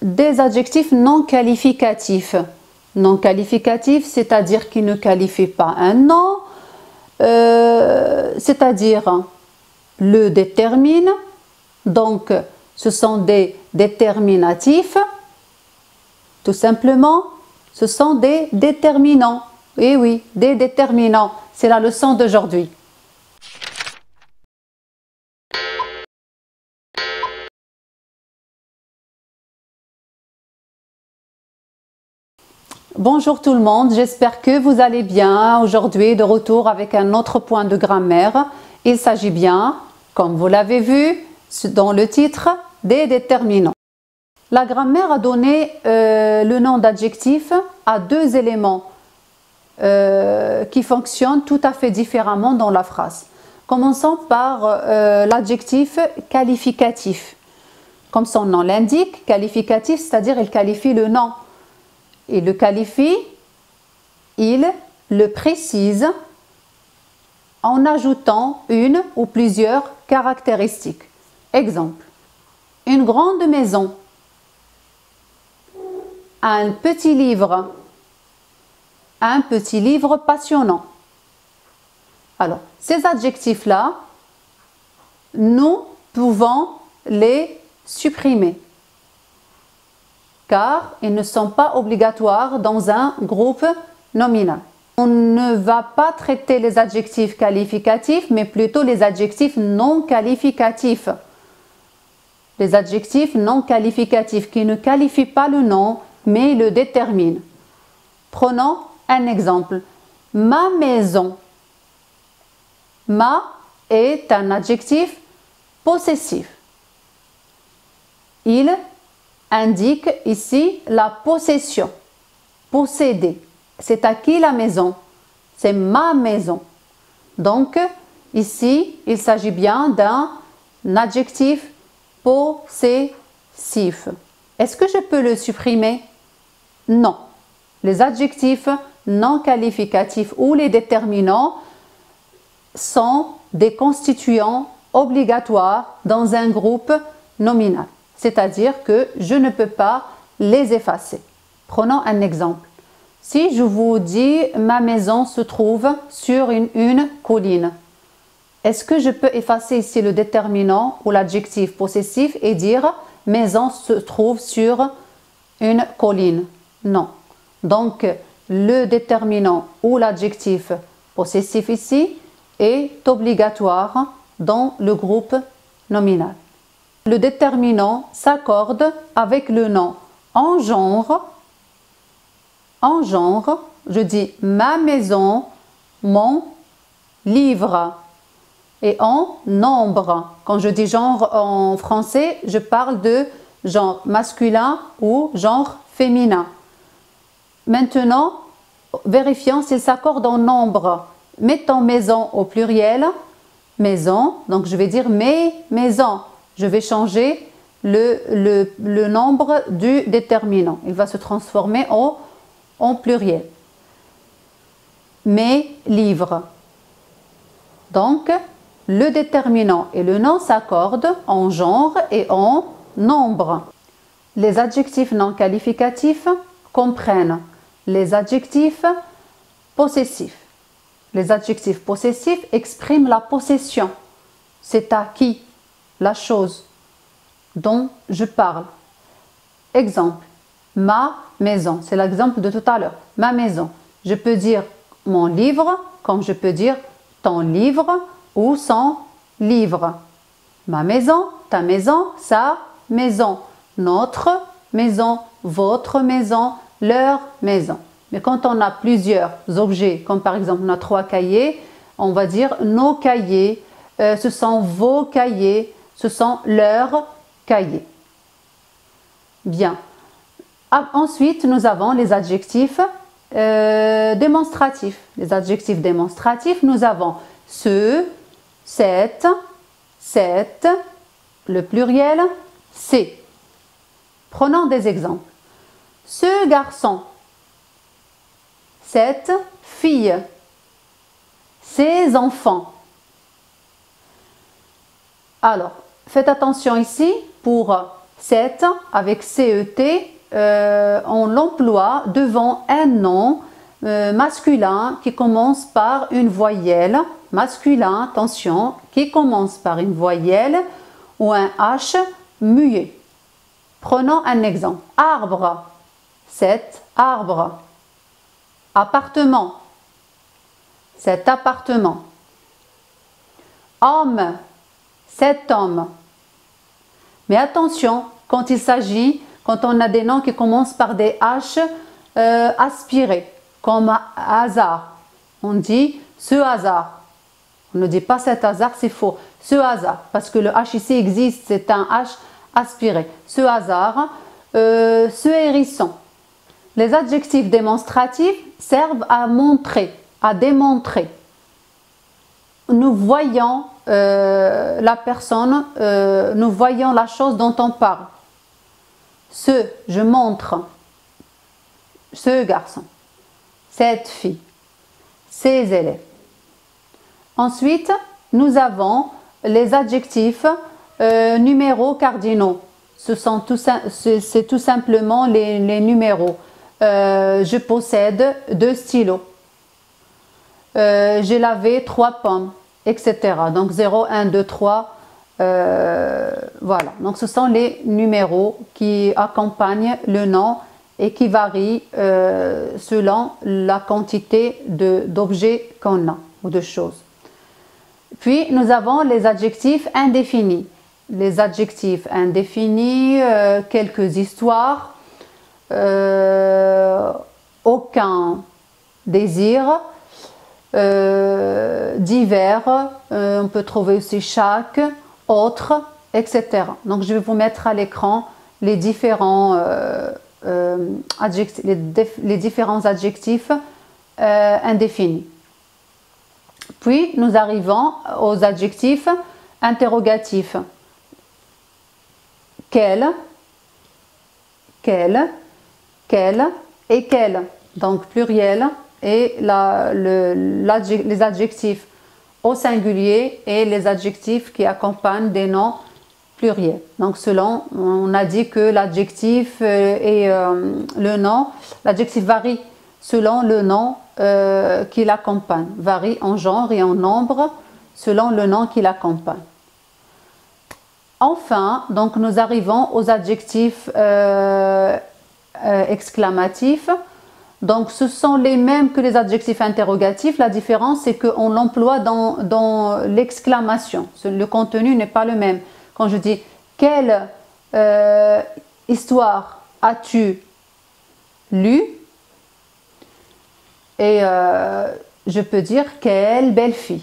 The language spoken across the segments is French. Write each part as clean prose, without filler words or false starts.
des adjectifs non qualificatifs. Non qualificatifs, c'est-à-dire qui ne qualifient pas un nom, c'est-à-dire le détermine. Donc, ce sont des déterminatifs. Tout simplement, ce sont des déterminants. Et oui, des déterminants. C'est la leçon d'aujourd'hui. Bonjour tout le monde, j'espère que vous allez bien. Aujourd'hui, de retour avec un autre point de grammaire. Il s'agit bien, comme vous l'avez vu dans le titre, des déterminants. La grammaire a donné le nom d'adjectif à deux éléments qui fonctionnent tout à fait différemment dans la phrase. Commençons par l'adjectif qualificatif. Comme son nom l'indique, qualificatif, c'est-à-dire il qualifie le nom. Il le qualifie, il le précise en ajoutant une ou plusieurs caractéristiques. Exemple, une grande maison, un petit livre passionnant. Alors, ces adjectifs-là, nous pouvons les supprimer, car ils ne sont pas obligatoires dans un groupe nominal. On ne va pas traiter les adjectifs qualificatifs, mais plutôt les adjectifs non qualificatifs. Les adjectifs non qualificatifs qui ne qualifient pas le nom, mais le déterminent. Prenons un exemple. Ma maison. Ma est un adjectif possessif. Il indique ici la possession, posséder. C'est à qui la maison? C'est ma maison. Donc, ici, il s'agit bien d'un adjectif possessif. Est-ce que je peux le supprimer? Non. Les adjectifs non qualificatifs ou les déterminants sont des constituants obligatoires dans un groupe nominal. C'est-à-dire que je ne peux pas les effacer. Prenons un exemple. Si je vous dis « ma maison se trouve sur une colline », est-ce que je peux effacer ici le déterminant ou l'adjectif possessif et dire « maison se trouve sur une colline » ? Non. Donc, le déterminant ou l'adjectif possessif ici est obligatoire dans le groupe nominal. Le déterminant s'accorde avec le nom en genre. En genre, je dis ma maison, mon livre. Et en nombre, quand je dis genre en français, je parle de genre masculin ou genre féminin. Maintenant, vérifions s'il s'accorde en nombre. Mettons maison au pluriel. Maison, donc je vais dire mes maisons. Je vais changer le nombre du déterminant. Il va se transformer en pluriel. Mes livres. Donc, le déterminant et le nom s'accordent en genre et en nombre. Les adjectifs non qualificatifs comprennent les adjectifs possessifs. Les adjectifs possessifs expriment la possession. C'est à qui? La chose dont je parle. Exemple, ma maison. C'est l'exemple de tout à l'heure. Ma maison. Je peux dire mon livre, comme je peux dire ton livre ou son livre. Ma maison, ta maison, sa maison. Notre maison, votre maison, leur maison. Mais quand on a plusieurs objets, comme par exemple on a 3 cahiers, on va dire nos cahiers, ce sont vos cahiers, ce sont leurs cahiers. Bien. Ensuite, nous avons les adjectifs démonstratifs. Les adjectifs démonstratifs, nous avons ce, cette, le pluriel, c'est. Prenons des exemples. Ce garçon, cette fille, ces enfants. Alors, faites attention ici pour Cette, avec CET, on l'emploie devant un nom masculin qui commence par une voyelle. Masculin, attention, qui commence par une voyelle ou un H muet. Prenons un exemple. Arbre, cet arbre. Appartement, cet appartement. Homme, cet homme. Mais attention, quand il s'agit, quand on a des noms qui commencent par des H aspirés, comme hasard, on dit ce hasard. On ne dit pas cet hasard, c'est faux. Ce hasard, parce que le H ici existe, c'est un H aspiré. Ce hasard, ce hérisson. Les adjectifs démonstratifs servent à montrer, à démontrer. Nous voyons la personne, nous voyons la chose dont on parle. Ce, je montre, ce garçon, cette fille, ces élèves. Ensuite, nous avons les adjectifs numéros cardinaux. C'est tout simplement les numéros. Je possède 2 stylos. J'ai lavé 3 pommes, etc. Donc 0, 1, 2, 3. Voilà. Donc ce sont les numéros qui accompagnent le nom et qui varient selon la quantité d'objets qu'on a ou de choses. Puis nous avons les adjectifs indéfinis. Les adjectifs indéfinis, quelques histoires, aucun désir, divers, on peut trouver aussi chaque, autre, etc. Donc je vais vous mettre à l'écran les différents adjectifs indéfinis. Puis nous arrivons aux adjectifs interrogatifs. Quel, quel, quel et quel. Donc pluriel et les adjectifs au singulier et les adjectifs qui accompagnent des noms pluriels. Donc selon, on a dit que l'adjectif et le nom, l'adjectif varie selon le nom qui l'accompagne, varie en genre et en nombre selon le nom qui l'accompagne. Enfin, donc nous arrivons aux adjectifs exclamatifs. Donc ce sont les mêmes que les adjectifs interrogatifs. La différence, c'est qu'on l'emploie dans l'exclamation. Le contenu n'est pas le même. Quand je dis « Quelle histoire as-tu lu ?» et je peux dire « Quelle belle fille ».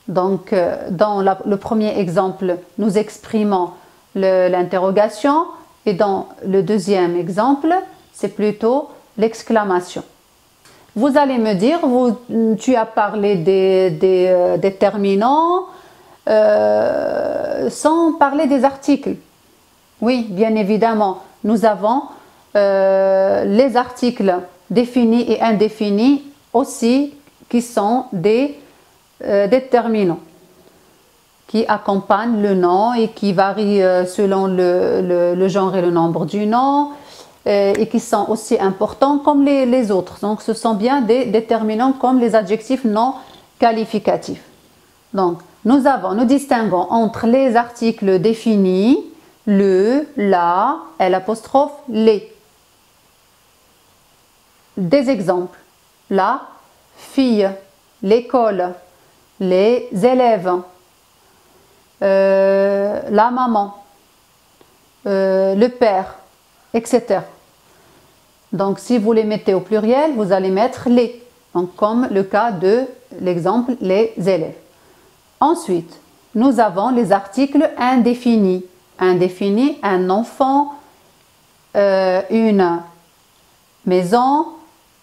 Donc, dans le premier exemple, nous exprimons l'interrogation et dans le deuxième exemple, c'est plutôt l'exclamation. Vous allez me dire, tu as parlé des déterminants sans parler des articles. Oui, bien évidemment, nous avons les articles définis et indéfinis aussi qui sont des déterminants qui accompagnent le nom et qui varient selon le genre et le nombre du nom et qui sont aussi importants comme les autres. Donc ce sont bien des déterminants comme les adjectifs non qualificatifs. Donc nous distinguons entre les articles définis, le, la, l'apostrophe, les. Des exemples: la fille, l'école, les élèves, la maman, le père, etc. Donc si vous les mettez au pluriel, vous allez mettre les, donc comme le cas de l'exemple les élèves. Ensuite, nous avons les articles indéfinis. Indéfinis, un enfant, une maison,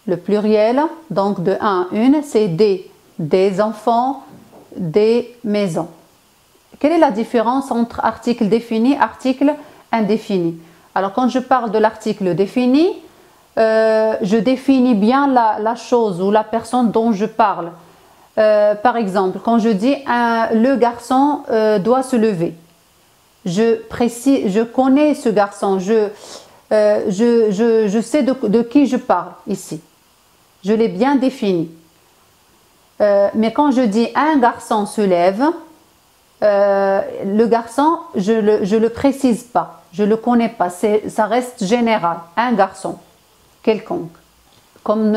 le pluriel, donc de 1 à 1, c'est des enfants, des maisons. Quelle est la différence entre article défini et article indéfini? Alors quand je parle de l'article défini, je définis bien la chose ou la personne dont je parle. Par exemple, quand je dis le garçon doit se lever, je connais ce garçon, je sais de qui je parle ici. Je l'ai bien défini. Mais quand je dis un garçon se lève, le garçon, je le précise pas, je le connais pas, ça reste général, un garçon quelconque. Comme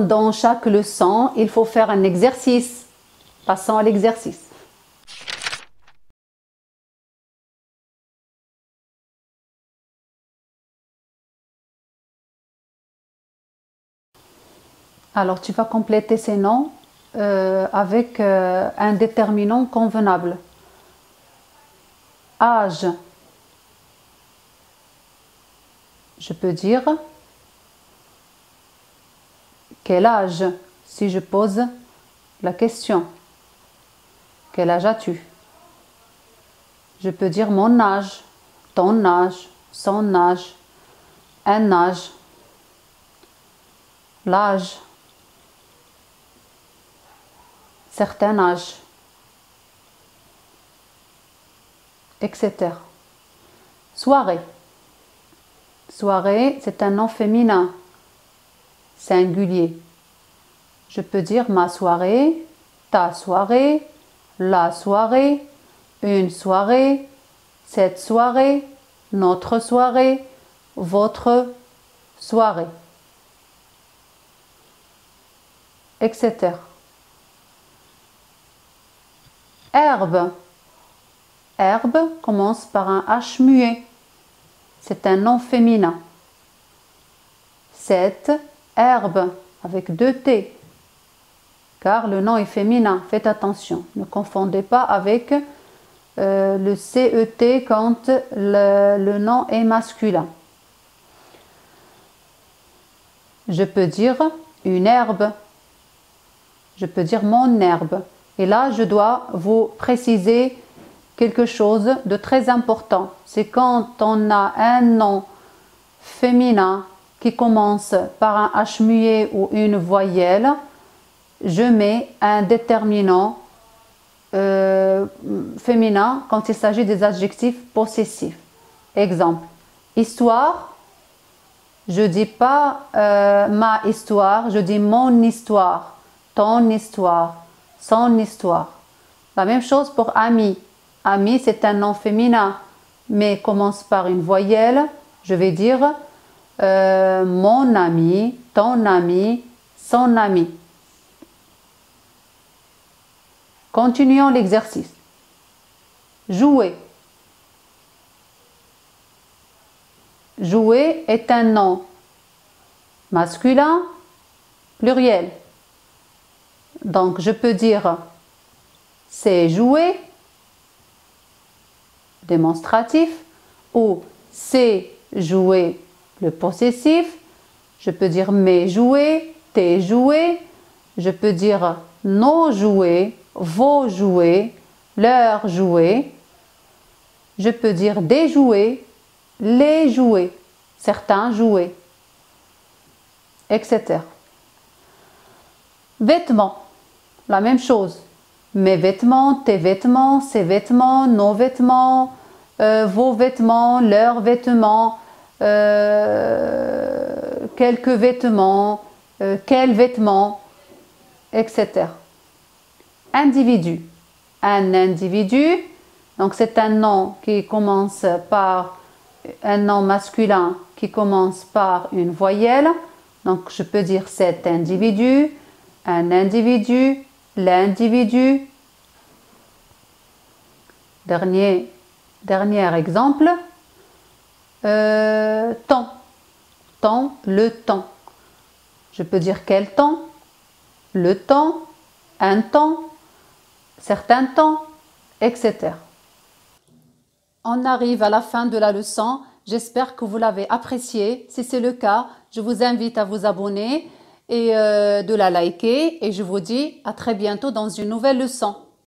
dans chaque leçon, il faut faire un exercice. Passons à l'exercice. Alors, tu vas compléter ces noms avec un déterminant convenable. Âge. Je peux dire quel âge si je pose la question. Quel âge as-tu? Je peux dire mon âge, ton âge, son âge, un âge, l'âge, certain âge, etc. Soirée. Soirée, c'est un nom féminin, singulier. Je peux dire ma soirée, ta soirée, la soirée, une soirée, cette soirée, notre soirée, votre soirée, etc. Herbe. Herbe commence par un H muet. C'est un nom féminin. Cette herbe avec 2 T. Car le nom est féminin. Faites attention. Ne confondez pas avec le CET quand le nom est masculin. Je peux dire une herbe. Je peux dire mon herbe. Et là, je dois vous préciser quelque chose de très important. C'est quand on a un nom féminin qui commence par un H muet ou une voyelle, je mets un déterminant féminin quand il s'agit des adjectifs possessifs. Exemple, histoire, je ne dis pas ma histoire, je dis mon histoire, ton histoire, son histoire. La même chose pour ami. Ami, c'est un nom féminin, mais commence par une voyelle. Je vais dire mon ami, ton ami, son ami. Continuons l'exercice. Jouer. Jouer est un nom masculin, pluriel. Donc, je peux dire c'est jouer, démonstratif, ou c'est jouer, le possessif. Je peux dire mes jouets, tes jouets. Je peux dire nos jouets, vos jouets, leurs jouets. Je peux dire des jouets, les jouets, certains jouets, etc. Vêtements, la même chose. Mes vêtements, tes vêtements, ses vêtements, nos vêtements, vos vêtements, leurs vêtements, quelques vêtements, quels vêtements, etc. Individu. Un individu, donc c'est un nom qui commence par un nom masculin qui commence par une voyelle. Donc je peux dire cet individu, un individu, l'individu. Dernier exemple. Temps. Temps, le temps. Je peux dire quel temps, le temps, un temps, certains temps, etc. On arrive à la fin de la leçon. J'espère que vous l'avez apprécié. Si c'est le cas, je vous invite à vous abonner et de la liker. Et je vous dis à très bientôt dans une nouvelle leçon.